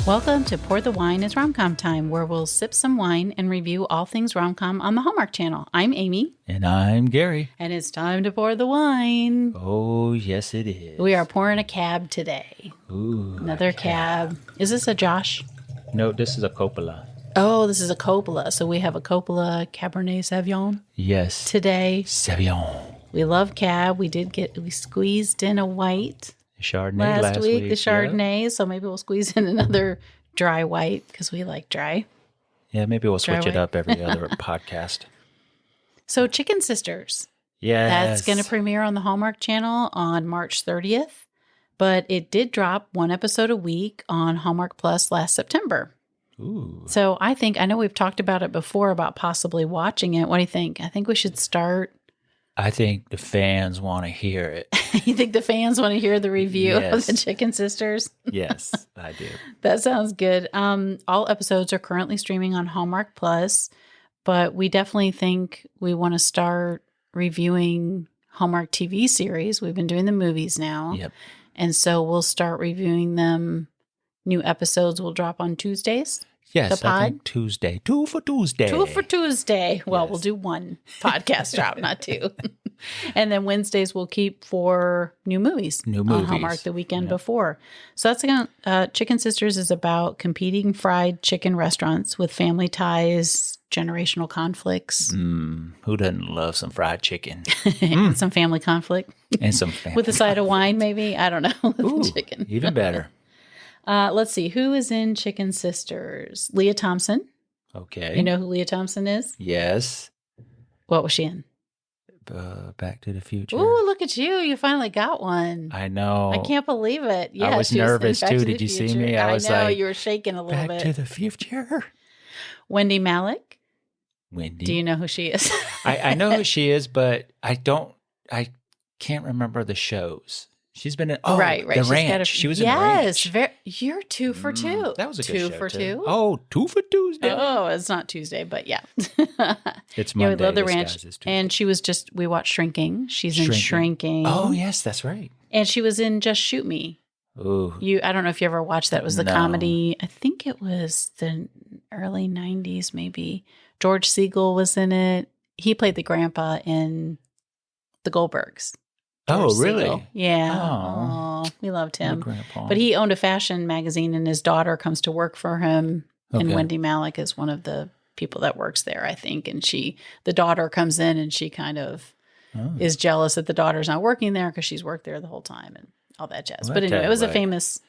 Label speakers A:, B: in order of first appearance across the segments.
A: Welcome to Pour the Wine is Rom-Com Time, where we'll sip some wine and review all things rom-com on the Hallmark Channel. I'm Amy.
B: And I'm Gary.
A: And it's time to pour the wine.
B: Oh, yes, it is.
A: We are pouring a cab today.
B: Ooh,
A: another cab. Is this a Josh?
B: No, this is a Coppola.
A: Oh, this is a Coppola. So we have a Coppola Cabernet Sauvignon.
B: Yes.
A: Today.
B: Sauvignon.
A: We love cab. We squeezed in a white.
B: Chardonnay last week.
A: The Chardonnay. Yeah. So maybe we'll squeeze in another dry white because we like dry.
B: Yeah, maybe we'll switch it up every other podcast.
A: So Chicken Sisters.
B: Yes.
A: That's going to premiere on the Hallmark Channel on March 30th. But it did drop one episode a week on Hallmark Plus last September.
B: Ooh.
A: So I know we've talked about it before about possibly watching it. What do you think? I think we should start.
B: I think the fans want to hear it.
A: You think the fans want to hear the review of the Chicken Sisters?
B: Yes, I do.
A: That sounds good. All episodes are currently streaming on Hallmark Plus, but we definitely think we want to start reviewing Hallmark TV series. We've been doing the movies now.
B: Yep.
A: And so we'll start reviewing them. New episodes will drop on Tuesdays.
B: Yes, I think Tuesday. Two for Tuesday.
A: Well, We'll do one podcast drop, not two. And then Wednesdays we'll keep for new movies. On Hallmark the weekend before. So that's Chicken Sisters is about competing fried chicken restaurants with family ties, generational conflicts.
B: Who doesn't love some fried chicken?
A: And some family conflict.
B: And some family
A: with a side of wine, maybe. I don't know. With
B: Ooh,
A: the chicken.
B: Even better.
A: Let's see. Who is in Chicken Sisters? Leah Thompson.
B: Okay.
A: You know who Leah Thompson is?
B: Yes.
A: What was she in?
B: Back to the Future.
A: Ooh, look at you. You finally got one.
B: I know.
A: I can't believe it. Yeah,
B: I was nervous too. Did you see me?
A: I was know. You were shaking a little bit.
B: Back to the Future.
A: Wendy Malick.
B: Wendy.
A: Do you know who she is?
B: I know who she is, but I can't remember the shows. She's been in
A: right.
B: The Ranch. She was in Ranch.
A: Yes, you're 2 for 2.
B: That was a good show.
A: 2 for 2.
B: Oh, 2 for Tuesday.
A: Oh, it's not Tuesday, but yeah.
B: It's Monday.
A: We love The Ranch. And she was we watched Shrinking. She's in Shrinking.
B: Oh, yes, that's right.
A: And she was in Just Shoot Me.
B: Ooh.
A: I don't know if you ever watched that. It was the comedy. I think it was the early 90s, maybe. George Segal was in it. He played the grandpa in The Goldbergs.
B: George really?
A: Segal. Yeah. Oh, we loved him. But he owned a fashion magazine, and his daughter comes to work for him. Okay. And Wendy Malick is one of the people that works there, I think. And the daughter comes in, and she kind of is jealous that the daughter's not working there because she's worked there the whole time and all that jazz. Well, but anyway, it was a famous.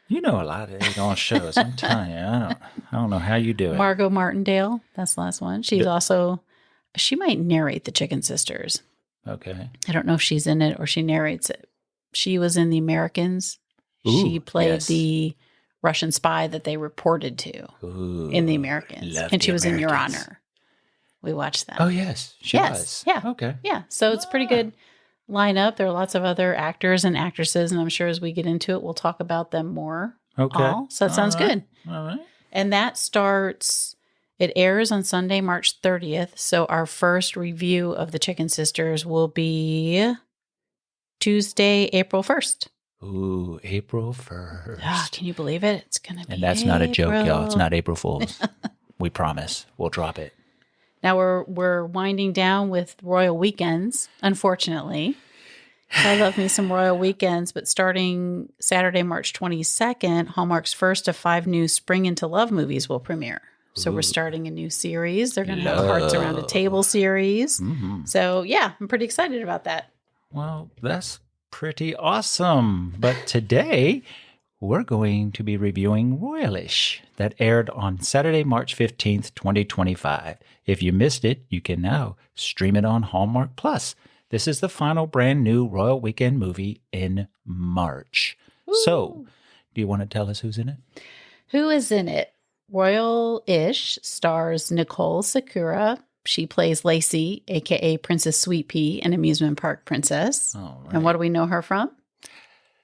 B: You know a lot of on shows. I'm telling you, I don't know how you do it.
A: Margot Martindale, that's the last one. She might narrate the Chicken Sisters.
B: Okay.
A: I don't know if she's in it or she narrates it. She was in The Americans.
B: Ooh,
A: she played the Russian spy that they reported to in The Americans. And she was in Your Honor. We watched that.
B: Oh, yes. She was.
A: Yeah.
B: Okay.
A: Yeah. So it's a pretty good lineup. There are lots of other actors and actresses, and I'm sure as we get into it, we'll talk about them more.
B: Okay.
A: So that sounds good.
B: All right.
A: And that starts... It airs on Sunday, March 30th. So our first review of the Chicken Sisters will be Tuesday, April 1st.
B: Ooh, April 1st.
A: Oh, can you believe it? It's going to be
B: And that's not a joke, y'all. It's not April Fool's. We promise. We'll drop it.
A: Now we're winding down with Royal Weekends, unfortunately. I love me some Royal Weekends, but starting Saturday, March 22nd, Hallmark's first of 5 new Spring into Love movies will premiere. So we're starting a new series. They're going to have a Hearts Around a Table series. Mm-hmm. So, yeah, I'm pretty excited about that.
B: Well, that's pretty awesome. But today, we're going to be reviewing Royalish that aired on Saturday, March 15th, 2025. If you missed it, you can now stream it on Hallmark Plus. This is the final brand new Royal Weekend movie in March. Ooh. So, do you want to tell us who's in it?
A: Who is in it? Royal-ish stars Nichole Sakura. She plays Lacey, a.k.a. Princess Sweet Pea, an amusement park princess.
B: All right.
A: And what do we know her from?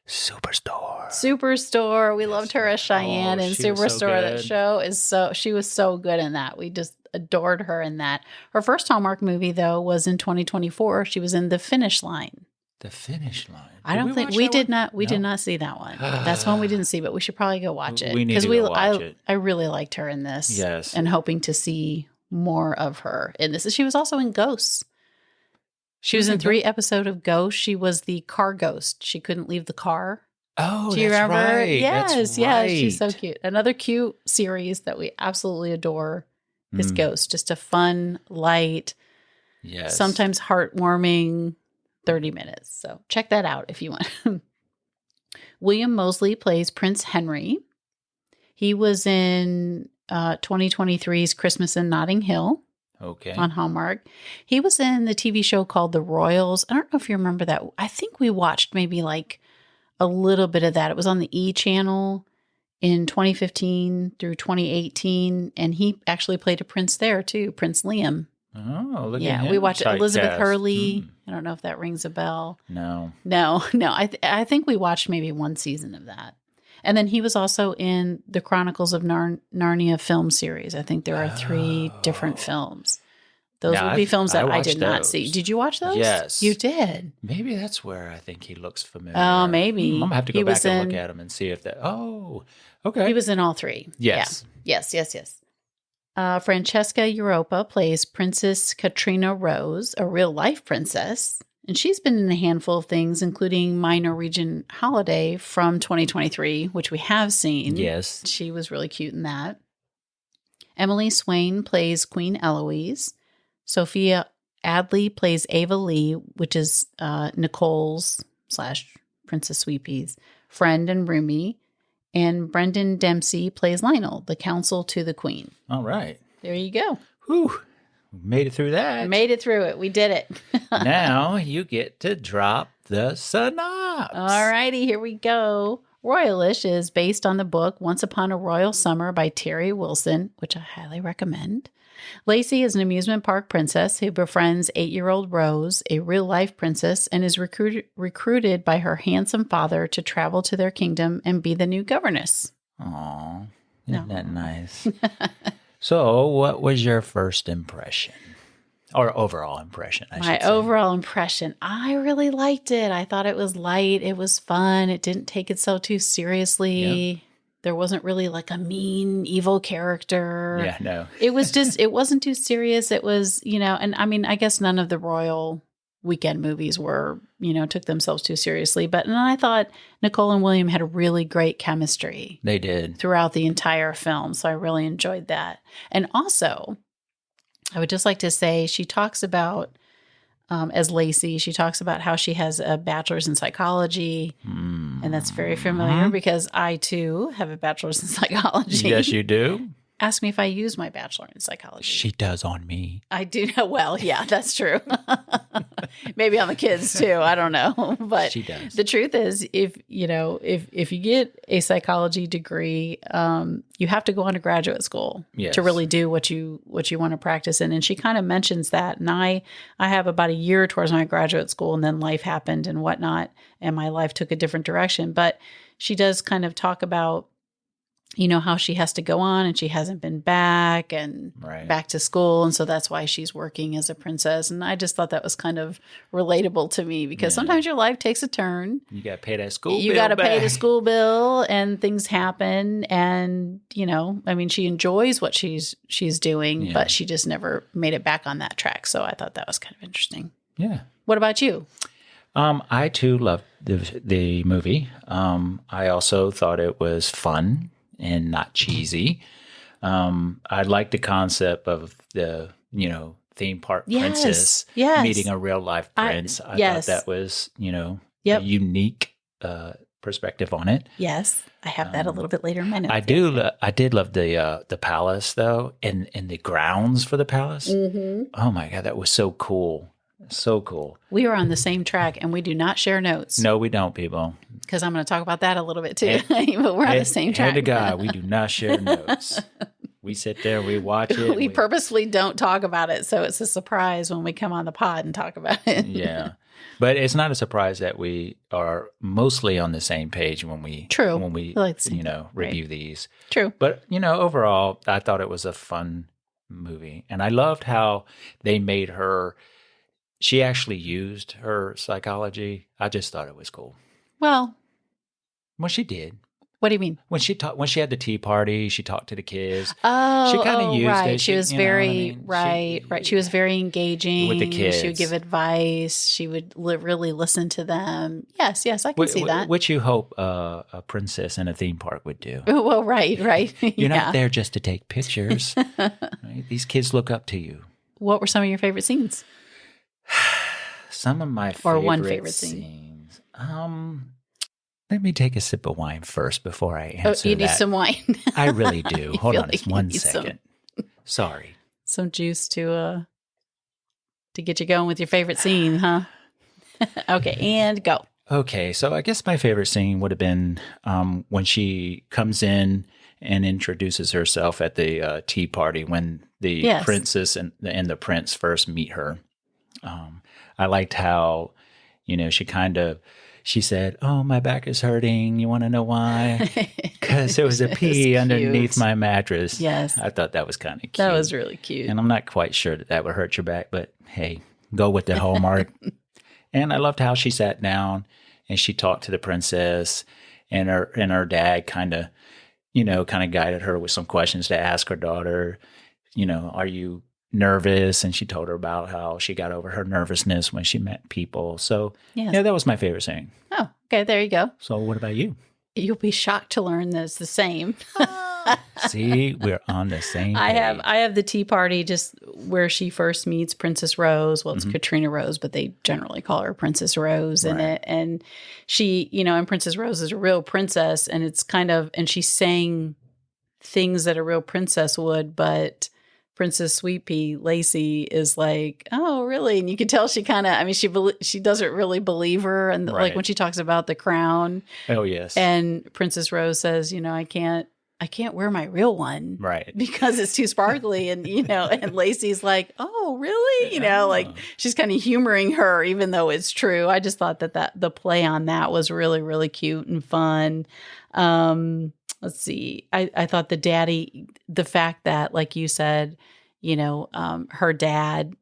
B: Superstore.
A: We loved her as Cheyenne in Superstore. That show she was so good in that. We just adored her in that. Her first Hallmark movie, though, was in 2024. She was in The Finish Line.
B: the finish line.
A: I don't think we did not. We did not see that one. That's one we didn't see, but we should probably go watch it.
B: We need to go watch it.
A: I really liked her in this.
B: Yes.
A: And hoping to see more of her in this. She was also in Ghosts. She was in 3 episodes of Ghost. She was the car ghost. She couldn't leave the car.
B: Oh,
A: do you
B: that's
A: remember?
B: right.
A: Yes,
B: that's
A: yes.
B: right.
A: She's so cute. Another cute series that we absolutely adore is Ghost. Just a fun, light, sometimes heartwarming 30 minutes. So check that out if you want. William Moseley plays Prince Henry. He was in 2023's Christmas in Notting Hill.
B: Okay.
A: On Hallmark. He was in the TV show called The Royals. I don't know if you remember that. I think we watched maybe like a little bit of that. It was on the E channel in 2015 through 2018. And he actually played a prince there too, Prince Liam.
B: Oh, look at him.
A: Yeah, we watched Elizabeth
B: Typecast.
A: Hurley. I don't know if that rings a bell.
B: No.
A: I think we watched maybe one season of that. And then he was also in the Chronicles of Narnia film series. I think there are 3 different films. Those would be films that I did not see. Did you watch those?
B: Yes.
A: You did.
B: Maybe that's where I think he looks familiar.
A: Oh, maybe.
B: I'm going to have to go back and look at him and see if that. Oh, okay.
A: He was in all 3.
B: Yes.
A: Yeah. Yes. Francesca Europa plays Princess Katrina Rose, a real-life princess. And she's been in a handful of things, including My Norwegian Holiday from 2023, which we have seen.
B: Yes.
A: She was really cute in that. Emily Swain plays Queen Eloise. Sophia Adley plays Ava Lee, which is Nichole's / Princess Sweet Pea's friend and roomie. And Brendan Dempsey plays Lionel, the counsel to the Queen.
B: All right.
A: There you go.
B: Whew. Made it through that.
A: Made it through it. We did it.
B: Now you get to drop the synopsis.
A: All righty, here we go. Royalish is based on the book Once Upon a Royal Summer by Terry Wilson, which I highly recommend. Lacey is an amusement park princess who befriends 8-year-old Rose, a real-life princess, and is recruited by her handsome father to travel to their kingdom and be the new governess.
B: Aw, isn't that nice? So, what was your first impression? Or overall impression, I should say.
A: My overall impression, I really liked it. I thought it was light. It was fun. It didn't take itself too seriously. Yep. There wasn't really like a mean, evil character.
B: Yeah, no.
A: It was just, it wasn't too serious. It was, and I mean, I guess none of the royal weekend movies were, took themselves too seriously. But and I thought Nichole and William had a really great chemistry.
B: They did.
A: Throughout the entire film. So I really enjoyed that. And also, I would just like to say she talks about, as Lacey, she talks about how she has a bachelor's in psychology. And that's very familiar because I, too, have a bachelor's in psychology.
B: Yes, you do.
A: Ask me if I use my bachelor in psychology.
B: She does on me.
A: I do know. Well, yeah, that's true. Maybe on the kids too. I don't know. But
B: she does.
A: The truth is, if you get a psychology degree, you have to go on to graduate school to really do what you want to practice in. And she kind of mentions that. And I have about a year towards my graduate school, and then life happened and whatnot, and my life took a different direction. But she does kind of talk about, how she has to go on and she hasn't been back and back to school. And so that's why she's working as a princess. And I just thought that was kind of relatable to me because sometimes your life takes a turn.
B: You got to pay that school bill.
A: You got to pay the school bill and things happen. And, she enjoys what she's doing, but she just never made it back on that track. So I thought that was kind of interesting.
B: Yeah.
A: What about you?
B: I too loved the movie. I also thought it was fun and not cheesy. I like the concept of the, theme park princess meeting a real life prince. I thought that was, a unique perspective on it.
A: Yes, I have that a little bit later in my notes.
B: I did love the palace though, and the grounds for the palace. Mm-hmm. Oh my God, that was so cool. So cool.
A: We are on the same track and we do not share notes.
B: No, we don't, people.
A: Because I'm going to talk about that a little bit too. But we're on the same track.
B: Hand to God, we do not share notes. We sit there, we watch it.
A: We purposefully don't talk about it. So it's a surprise when we come on the pod and talk about it.
B: Yeah. But it's not a surprise that we are mostly on the same page when we review these.
A: True.
B: But, overall, I thought it was a fun movie. And I loved how they made her... she actually used her psychology. I just thought it was cool.
A: Well,
B: She did.
A: what do you mean?
B: When she had the tea party, she talked to the kids.
A: Oh,
B: she kind of used
A: right.
B: it.
A: She was
B: you know what I
A: very
B: mean?
A: right. She was very engaging
B: with the kids.
A: She would give advice. She would really listen to them. Yes, I can see that.
B: Which you hope a princess in a theme park would do.
A: Well, right.
B: You're not there just to take pictures. Right? These kids look up to you.
A: What were some of your favorite scenes?
B: Some of my favorite
A: or one favorite scene.
B: scenes. Let me take a sip of wine first before I answer
A: you need some wine.
B: I really do. Hold on
A: like
B: just one second. Sorry.
A: Some juice to get you going with your favorite scene, huh? Okay, and go.
B: Okay, so I guess my favorite scene would have been when she comes in and introduces herself at the tea party when the princess and the prince first meet her. I liked how, she said, "Oh, my back is hurting. You want to know why? Because there was a pea underneath my mattress."
A: Yes.
B: I thought that was kind of cute.
A: That was really cute.
B: And I'm not quite sure that would hurt your back, but hey, go with the Hallmark. And I loved how she sat down and she talked to the princess, and her dad kind of guided her with some questions to ask her daughter, are you nervous? And she told her about how she got over her nervousness when she met people. So yeah, that was my favorite scene.
A: Oh, okay. There you go.
B: So what about you?
A: You'll be shocked to learn that it's the same.
B: See, we're on the same page.
A: I have the tea party just where she first meets Princess Rose. Well, it's Katrina Rose, but they generally call her Princess Rose in it. And she, and Princess Rose is a real princess, and it's and she's saying things that a real princess would, but Princess Sweet Pea, Lacey, is like, "Oh, really?" And you can tell she she doesn't really believe her. And like when she talks about the crown.
B: Oh, yes.
A: And Princess Rose says, I can't wear my real one.
B: Right.
A: Because it's too sparkly. And, and Lacey's like, "Oh, really?" Like she's kind of humoring her, even though it's true. I just thought that the play on that was really, really cute and fun. Let's see. I thought the fact that, like you said, her dad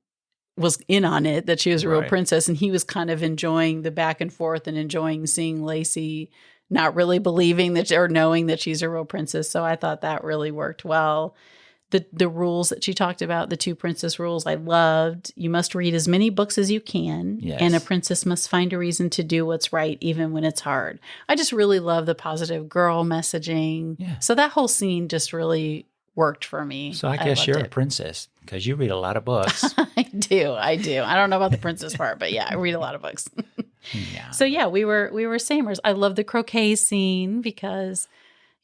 A: was in on it, that she was a real princess, and he was kind of enjoying the back and forth and enjoying seeing Lacey not really believing that or knowing that she's a real princess. So I thought that really worked well. The rules that she talked about, the 2 princess rules, I loved. You must read as many books as you can, and a princess must find a reason to do what's right, even when it's hard. I just really love the positive girl messaging. Yeah. So that whole scene just really worked for me.
B: So I guess you're a princess because you read a lot of books.
A: I do. I don't know about the princess part, but yeah, I read a lot of books.
B: Yeah.
A: So yeah, we were samers. I love the croquet scene because,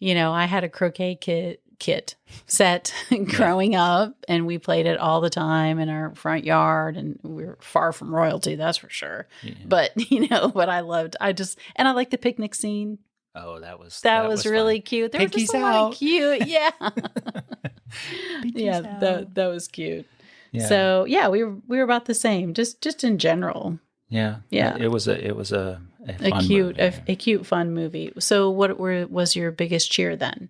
A: I had a croquet kit set growing up, and we played it all the time in our front yard, and we were far from royalty, that's for sure. Yeah. But but I like the picnic scene.
B: Oh, that was
A: really
B: fun.
A: Cute. There
B: Pinkies
A: was just a lot of cute. Yeah. That was cute. Yeah. So yeah, we were about the same, just in general.
B: Yeah. It was a fun
A: cute
B: movie.
A: A cute fun movie. So what was your biggest cheer then?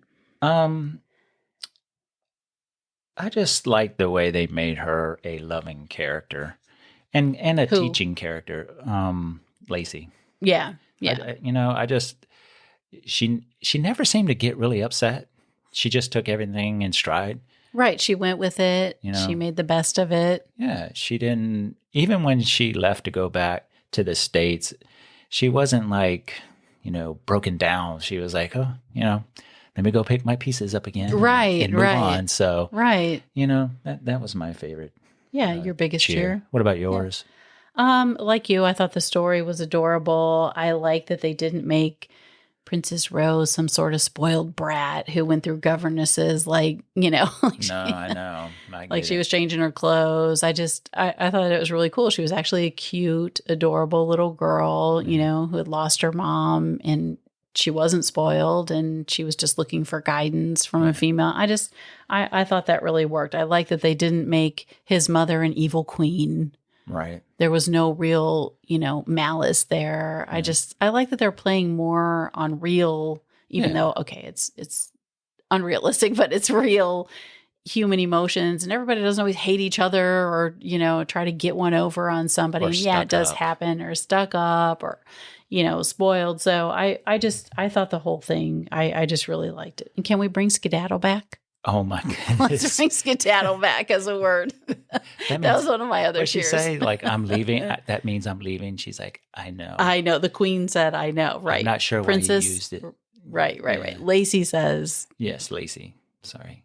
B: I just liked the way they made her a loving character and a teaching character. Lacey.
A: Yeah.
B: She never seemed to get really upset. She just took everything in stride.
A: Right. She went with it. She made the best of it.
B: Yeah. She didn't, even when she left to go back to the States, she wasn't like, broken down. She was like, "Oh, let me go pick my pieces up again."
A: Right.
B: And move on. So,
A: right.
B: That was my favorite.
A: Yeah. Your biggest cheer.
B: What about yours?
A: Yeah. Like you, I thought the story was adorable. I like that they didn't make Princess Rose some sort of spoiled brat who went through governesses, I know. Like she was changing her clothes. I thought it was really cool. She was actually a cute, adorable little girl, who had lost her mom, and she wasn't spoiled, and she was just looking for guidance from a female. I thought that really worked. I like that they didn't make his mother an evil queen.
B: Right.
A: There was no real, malice there. Yeah. I like that they're playing more on real, even though, okay, it's unrealistic, but it's real, human emotions, and everybody doesn't always hate each other or, try to get one over on somebody.
B: Or
A: And yeah, it does
B: stuck up.
A: happen, or stuck up, or, spoiled. So I thought the whole thing, I just really liked it. And can we bring skedaddle back?
B: Oh my
A: Let's
B: goodness.
A: bring skedaddle back as a word. That was one of my other
B: What she
A: cheers.
B: say? Like, I'm leaving. That means I'm leaving. She's like, I know.
A: I know. The queen said, I know. Right.
B: I'm not sure
A: Princess,
B: why you used it.
A: Right. Lacey says,
B: Yes, Lacey. Sorry.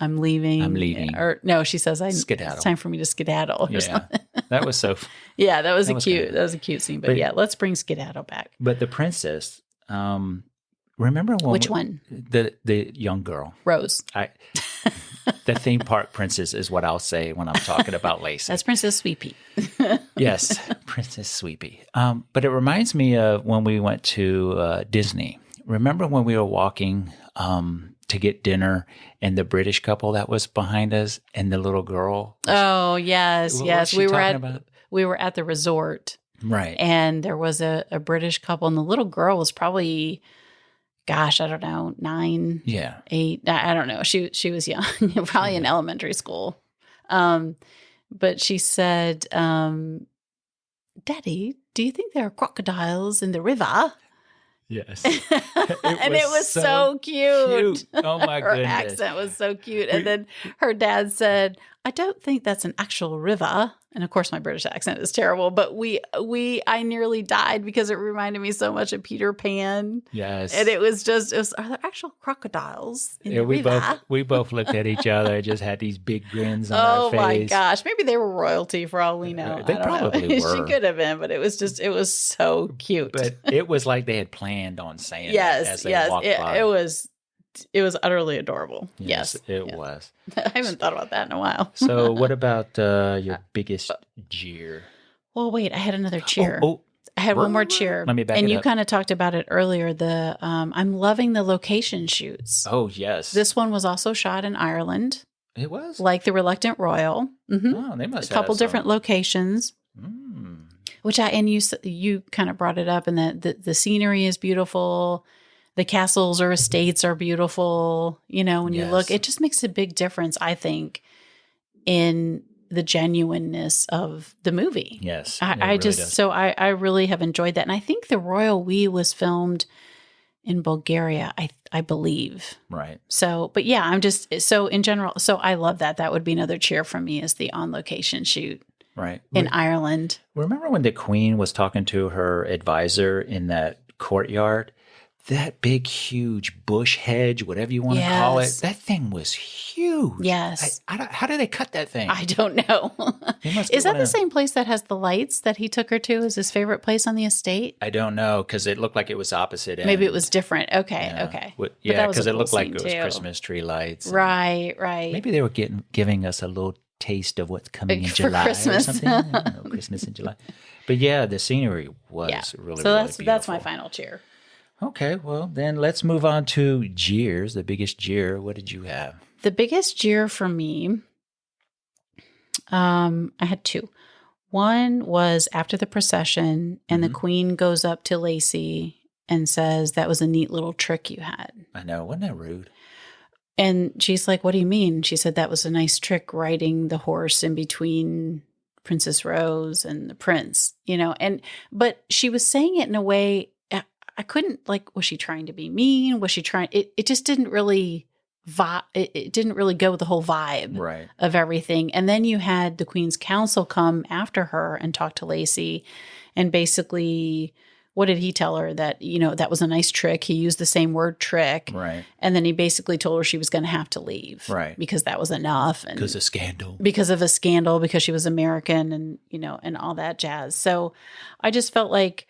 A: I'm leaving.
B: I'm leaving.
A: Or no, she says,
B: Skedaddle.
A: It's time for me to skedaddle. Or something.
B: That was so.
A: Yeah, that was
B: That was
A: a cute scene. But yeah, let's bring skedaddle back.
B: But the princess, remember when
A: Which one?
B: The young girl.
A: Rose.
B: The theme park princess is what I'll say when I'm talking about Lacey.
A: That's Princess Sweet Pea.
B: Yes, Princess Sweet Pea. But it reminds me of when we went to Disney. Remember when we were walking to get dinner and the British couple that was behind us and the little girl?
A: Oh, yes,
B: What
A: yes.
B: was she talking about?
A: We were at the resort.
B: Right.
A: And there was a British couple, and the little girl was probably, gosh, I don't know, 9, 8. I don't know. She was young, probably in elementary school. But she said, Daddy, do you think there are crocodiles in the river?
B: Yes.
A: And it was so cute.
B: Oh my
A: Her
B: goodness.
A: accent was so cute. And then her dad said, I don't think that's an actual river. And of course my British accent is terrible, but I nearly died because it reminded me so much of Peter Pan.
B: Yes.
A: And it was, are there actual crocodiles in the
B: we
A: river?
B: we both looked at each other and just had these big grins on
A: Oh
B: our face.
A: my gosh. Maybe they were royalty for all we know.
B: They
A: I don't know.
B: probably were.
A: She could have been, but it was so cute.
B: But it was like they had planned on saying that
A: yes,
B: as they
A: yes.
B: walked by.
A: It was utterly adorable. Yes.
B: It was.
A: I haven't thought about that in a while.
B: So what about your biggest jeer?
A: Well, wait, I had another cheer.
B: Oh,
A: I had one more cheer.
B: Let me back
A: and
B: it
A: you
B: up.
A: kind of talked about it earlier. I'm loving the location shoots.
B: Oh, yes.
A: This one was also shot in Ireland,
B: It was?
A: like The Reluctant Royal. Mm-hmm.
B: Oh, they must
A: A couple
B: have some-
A: different locations.
B: Mm.
A: Which you kind of brought it up, and that the scenery is beautiful. The castles or estates are beautiful. When you look,
B: Yes.
A: it just makes a big difference, I think, in the genuineness of the movie.
B: Yes.
A: I really have enjoyed that. And I think the Royal We was filmed in Bulgaria, I believe.
B: Right.
A: So, but yeah, in general, so I love that. That would be another cheer from me, is the on location shoot.
B: Right.
A: In Ireland.
B: Remember when the Queen was talking to her advisor in that courtyard? That big, huge bush hedge, whatever you want to call it, that thing was huge.
A: Yes.
B: How did they cut that thing?
A: I don't know. Is that the same place that has the lights that he took her to? Is his favorite place on the estate?
B: I don't know, because it looked like it was opposite end.
A: Maybe it was different. Okay.
B: Yeah, because it looked like it was Christmas tree lights.
A: Right.
B: Maybe they were giving us a little taste of what's coming in
A: For
B: July
A: Christmas.
B: or something. I don't know, Christmas in July. But yeah, the scenery was really,
A: so
B: really
A: that's
B: beautiful.
A: my final cheer.
B: Okay, well, then let's move on to jeers, the biggest jeer. What did you have?
A: The biggest jeer for me, I had 2. One was after the procession, and the Queen goes up to Lacey and says, that was a neat little trick you had.
B: I know, wasn't that rude?
A: And she's like, what do you mean? She said, that was a nice trick, riding the horse in between Princess Rose and the prince, but she was saying it in a way, I couldn't, was she trying to be mean? Was she trying, it just didn't really it didn't really go with the whole vibe of everything. And then you had the Queen's Counsel come after her and talk to Lacey, and basically, what did he tell her? That, that was a nice trick. He used the same word, trick.
B: Right.
A: And then he basically told her she was going to have to leave.
B: Right.
A: Because that was enough. And
B: because of scandal.
A: Because of a scandal, because she was American, and, and all that jazz. So I just felt like,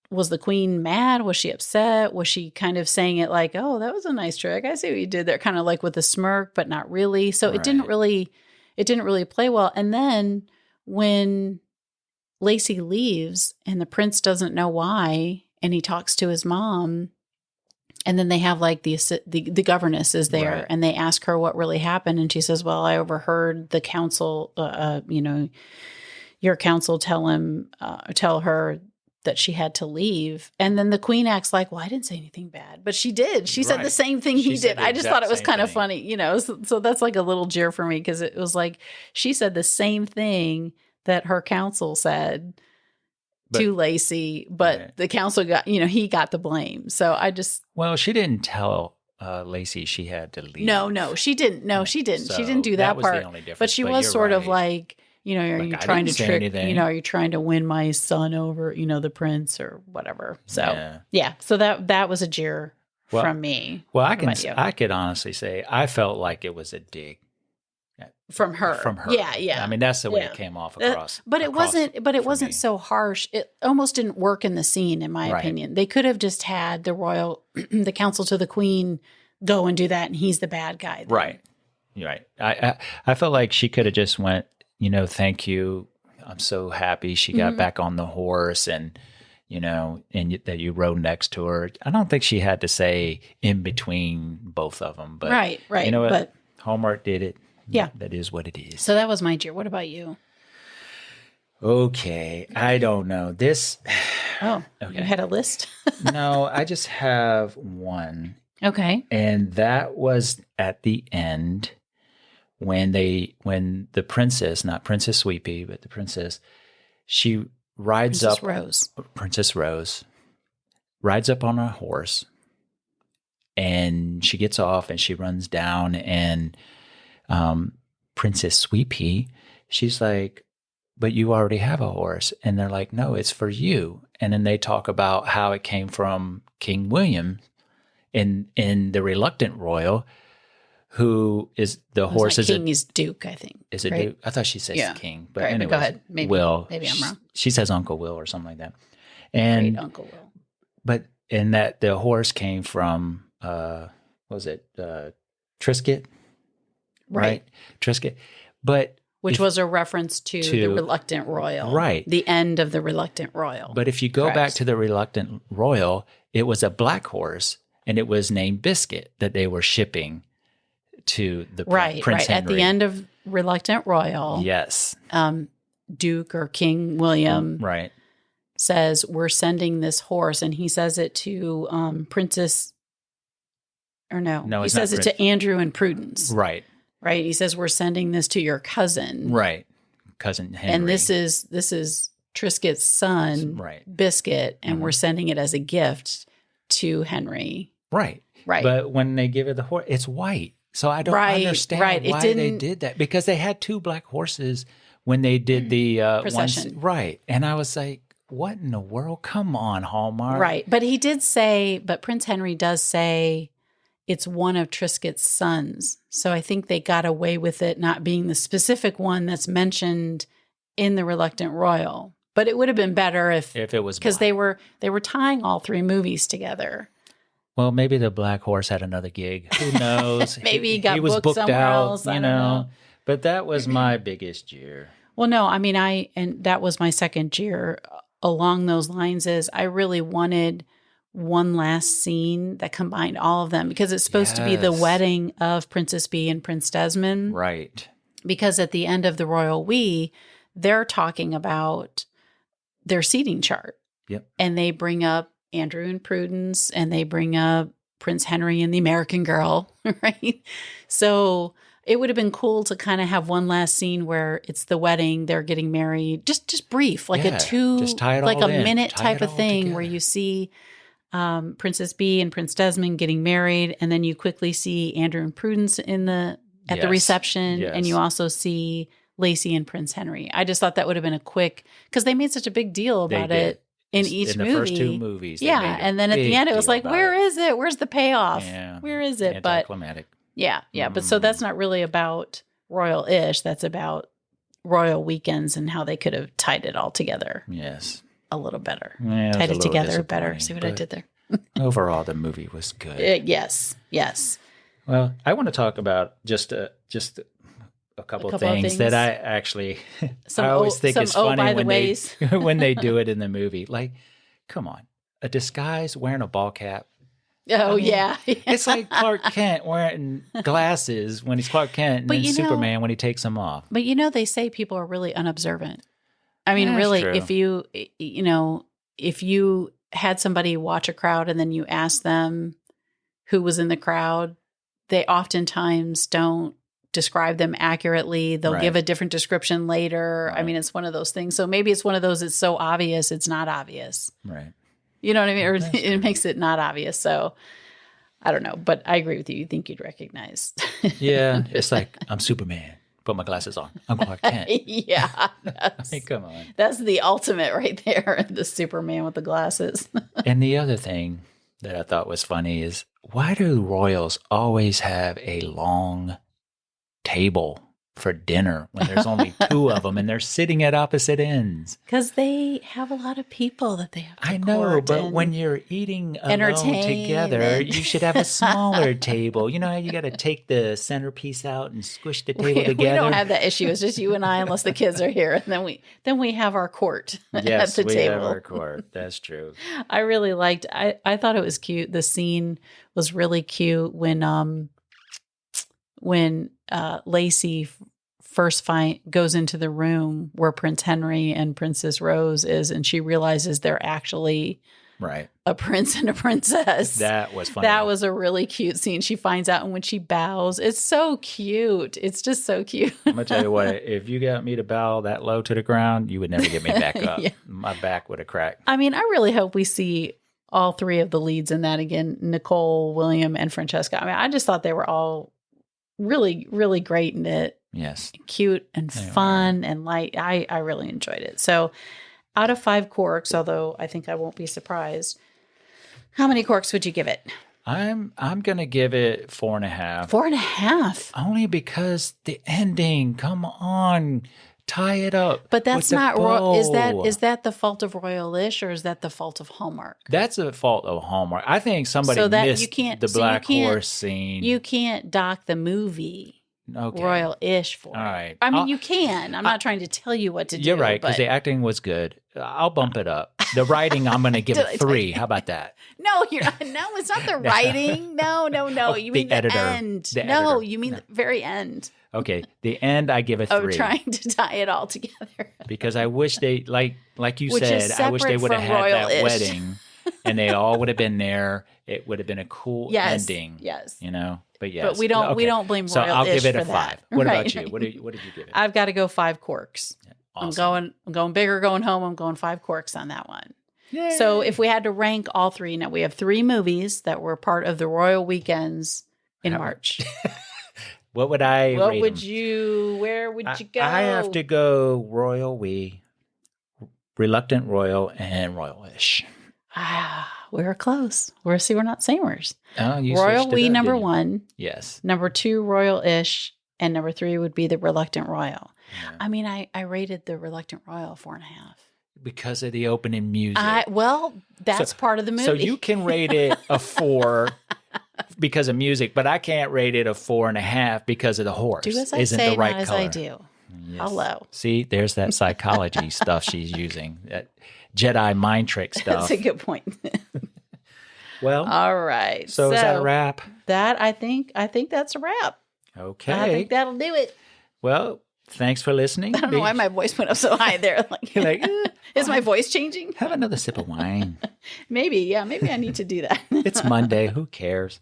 A: was the Queen mad? Was she upset? Was she kind of saying it like, oh, that was a nice trick. I see what you did there. Kind of like with a smirk, but not really. So it didn't really play well. And then when Lacey leaves and the prince doesn't know why, and he talks to his mom, and then they have the governess is there, and they ask her what really happened. And she says, well, I overheard the council, your counsel tell her that she had to leave. And then the queen acts like, well, I didn't say anything bad. But she did. She said the same thing he did. I just thought it was kind of funny, you know. So that's like a little jeer for me because it was like she said the same thing that her counsel said to Lacey, but the counsel got, you know, he got the blame. So I just...
B: Well, she didn't tell Lacey she had to leave.
A: No, she didn't. No, she didn't.
B: So
A: she didn't do that
B: was
A: part.
B: the only difference.
A: But she was sort of like... You know, are
B: like,
A: you trying to trick,
B: anything.
A: you know, are you trying to win my son over, you know, the prince or whatever. So, yeah. So that was a jeer from me.
B: Well, I could honestly say I felt like it was a dig.
A: From her. Yeah.
B: I mean, that's the way it came off across.
A: But it wasn't so harsh. It almost didn't work in the scene, in my opinion. They could have just had the counsel to the queen go and do that, and he's the bad guy. Then.
B: Right. I felt like she could have just went, you know, thank you. I'm so happy she got back on the horse and, you know, and that you rode next to her. I don't think she had to say in between both of them. But
A: right.
B: You know what? Hallmark did it.
A: Yeah.
B: That is what it is.
A: So that was my jeer. What about you?
B: Okay. I don't know. This.
A: Oh, okay. You had a list?
B: No, I just have one.
A: Okay.
B: And that was at the end. When the princess, not Princess Sweet Pea, but the princess, she rides
A: Princess Rose.
B: Princess Rose rides up on a horse, and she gets off and she runs down, and Princess Sweet Pea, she's like, "But you already have a horse," and they're like, "No, it's for you." And then they talk about how it came from King William, in the Reluctant Royal. Who is the horse? Is
A: King is Duke, I think.
B: Is it Duke? I thought she says King, but
A: anyways, go ahead. Maybe I'm wrong.
B: She says Uncle Will or something like that. And
A: Great Uncle Will.
B: But in that the horse came from what was it? Trisket, right? Trisket, but
A: which was a reference to the Reluctant Royal,
B: right? The
A: end of the Reluctant Royal.
B: But if you go back to the Reluctant Royal, it was a black horse, and it was named Biscuit that they were shipping to the Prince Henry.
A: At the end of Reluctant Royal.
B: Yes.
A: Duke or King William says, we're sending this horse. And he says it to Princess, or no he says it to Andrew and Prudence.
B: Right.
A: He says, we're sending this to your cousin.
B: Right. Cousin Henry.
A: And this is Triscuit's son, Biscuit, and we're sending it as a gift to Henry.
B: Right. But when they give it the horse, it's white. So I don't understand why they did that, because they had two black horses when they did the procession. And I was like, what in the world? Come on, Hallmark.
A: But but Prince Henry does say it's one of Triscuit's sons. So I think they got away with it not being the specific one that's mentioned in the Reluctant Royal. But it would have been better if
B: it was,
A: because they were tying all three movies together.
B: Well, maybe the black horse had another gig. Who knows?
A: Maybe he was booked
B: out,
A: else. You know.
B: But that was my biggest jeer.
A: Well, no, I mean, and that was my second jeer along those lines is I really wanted one last scene that combined all of them, because it's supposed to be the wedding of Princess Bee and Prince Desmond.
B: Right.
A: Because at the end of the Royal We, they're talking about their seating chart.
B: Yep.
A: And they bring up Andrew and Prudence, and they bring up Prince Henry and the American Girl, right? So it would have been cool to kind of have one last scene where it's the wedding, they're getting married, just brief, like
B: just tie it
A: like
B: all
A: a
B: in.
A: minute
B: tie
A: type of thing
B: together.
A: where you see Princess Bee and Prince Desmond getting married, and then you quickly see Andrew and Prudence at the reception, and you also see Lacey and Prince Henry. I just thought that would have been a quick, because they made such a big deal about it. In each movie.
B: In the first two movies.
A: And then at the end, it was like, where is it? Where's the payoff?
B: Yeah.
A: Where is it?
B: Anticlimactic.
A: But so that's not really about royal-ish. That's about royal weekends and how they could have tied it all together.
B: Yes.
A: A little better.
B: Yeah,
A: tied it together better. See what I did there?
B: Overall, the movie was good.
A: Yes.
B: Well, I want to talk about just a couple of things that I actually I always think is funny when they do it in the movie. Like, come on, a disguise wearing a ball cap.
A: Oh, yeah.
B: It's like Clark Kent wearing glasses when he's Clark Kent, and then Superman when he takes them off.
A: But they say people are really unobservant. I mean, really,
B: true.
A: if you if you had somebody watch a crowd and then you ask them who was in the crowd, they oftentimes don't describe them accurately. They'll give a different description later.
B: Right.
A: I mean, it's one of those things. So maybe it's one of those, it's so obvious, it's not obvious.
B: Right.
A: You know what I mean? Or it makes it not obvious. So I don't know, but I agree with you. You think you'd recognize.
B: Yeah. It's like, I'm Superman. Put my glasses on. I'm Clark Kent.
A: Yeah.
B: I mean, come on.
A: That's the ultimate right there. The Superman with the glasses.
B: And the other thing that I thought was funny is, why do royals always have a long table for dinner when there's only two of them and they're sitting at opposite ends?
A: Because they have a lot of people that they have to
B: I know,
A: court
B: but
A: and
B: when you're eating alone
A: entertain
B: together,
A: and-
B: you should have a smaller table. You know how you got to take the centerpiece out and squish the table together?
A: We don't have that issue. It's just you and I, unless the kids are here. And then we have our court
B: Yes,
A: at the
B: we
A: table.
B: have our court. That's true.
A: I really liked. I thought it was cute. The scene was really cute when Lacey first goes into the room where Prince Henry and Princess Rose is, and she realizes they're actually
B: Right.
A: a prince and a princess.
B: That was funny.
A: That was a really cute scene. She finds out, and when she bows, it's so cute. It's just so cute.
B: I'm going to tell you what, if you got me to bow that low to the ground, you would never get me back up.
A: Yeah.
B: My back would have cracked.
A: I mean, I really hope we see all three of the leads in that again, Nichole, William, and Francesca. I mean, I just thought they were all really, really great in it.
B: Yes.
A: Cute and fun and light. I really enjoyed it. So out of 5 corks, although I think I won't be surprised, how many corks would you give it?
B: I'm going to give it 4.5.
A: 4.5.
B: Only because the ending, come on, tie it up.
A: But that's
B: with the
A: not
B: bow.
A: is that the fault of Royal-ish, or is that the fault of Hallmark?
B: That's a fault of Hallmark. I think somebody
A: So that
B: missed
A: you can't-
B: the
A: so you
B: black
A: can't-
B: horse scene.
A: You can't dock the movie
B: Okay.
A: Royal-ish for
B: All
A: it.
B: right.
A: I mean, you can. I'm not trying to tell you what to do.
B: You're right, because
A: but-
B: the acting was good. I'll bump it up. The writing, I'm going to give
A: Did I
B: it
A: tell
B: 3.
A: you?
B: How about that?
A: No, you're not. No, it's not the writing. No.
B: Oh,
A: You
B: the
A: mean the
B: editor.
A: end.
B: The
A: No,
B: editor.
A: you mean the very end
B: Okay, the end, I give a
A: of
B: 3.
A: trying to tie it all together.
B: Because I wish they, like you
A: Which is
B: said, I wish they
A: separate
B: would have
A: from
B: had that
A: Royal-ish.
B: wedding and they all would have been there. It would have been a cool
A: Yes.
B: ending.
A: Yes.
B: You know? But yes.
A: But we don't blame
B: So I'll
A: Royal-ish
B: give it a
A: for
B: 5.
A: that.
B: What
A: Right.
B: about you? What did you give it?
A: I've got to go 5 corks.
B: Awesome.
A: I'm going big or going home. I'm going 5 corks on that one.
B: Yay.
A: So if we had to rank all 3, now we have 3 movies that were part of the Royal Weekends in March.
B: What would I
A: What
B: rate
A: would
B: them?
A: you? Where would you go?
B: I have to go Royal Reluctant Royal, and Royal-ish.
A: We're close. We're not samers.
B: Oh, you
A: Royal
B: switched it
A: We
B: up,
A: number
B: didn't you?
A: 1,
B: Yes.
A: number 2 Royal-ish, and number 3 would be the Reluctant Royal.
B: Yeah.
A: I mean, I rated the Reluctant Royal 4.5.
B: Because of the opening music.
A: Well, that's part of the movie.
B: So you can rate it a 4 because of music, but I can't rate it a 4.5 because of the horse.
A: do as I
B: Isn't
A: say,
B: the right
A: not as
B: color.
A: I do.
B: Yes.
A: Hello.
B: See, there's that psychology stuff she's using. That Jedi mind trick stuff.
A: That's a good point.
B: Well,
A: All right.
B: so is that a wrap?
A: That I think that's a wrap.
B: Okay.
A: I think that'll do it.
B: Well, thanks for listening.
A: I don't know why my voice went up so high there.
B: You're like,
A: is my voice changing?
B: have another sip of wine.
A: Maybe. Yeah. Maybe I need to do that.
B: It's Monday. Who cares?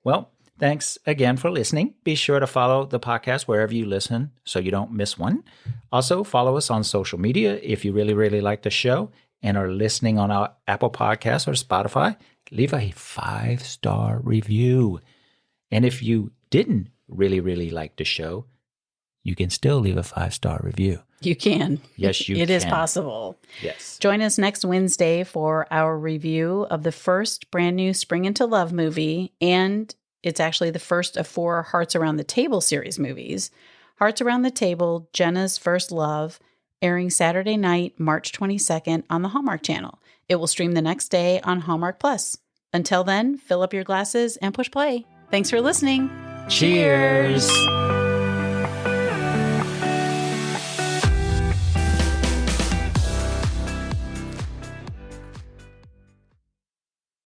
B: Well, thanks again for listening. Be sure to follow the podcast wherever you listen so you don't miss one. Also, follow us on social media if you really, really like the show and are listening on our Apple Podcasts or Spotify. Leave a 5-star review. And if you didn't really, really like the show, you can still leave a 5-star review.
A: You can.
B: Yes, you can.
A: It is possible.
B: Yes.
A: Join us next Wednesday for our review of the first brand new Spring into Love movie. And it's actually the first of 4 Hearts Around the Table series movies. Hearts Around the Table, Jenna's First Love, airing Saturday night, March 22nd on the Hallmark Channel. It will stream the next day on Hallmark Plus. Until then, fill up your glasses and push play. Thanks for listening.
B: Cheers.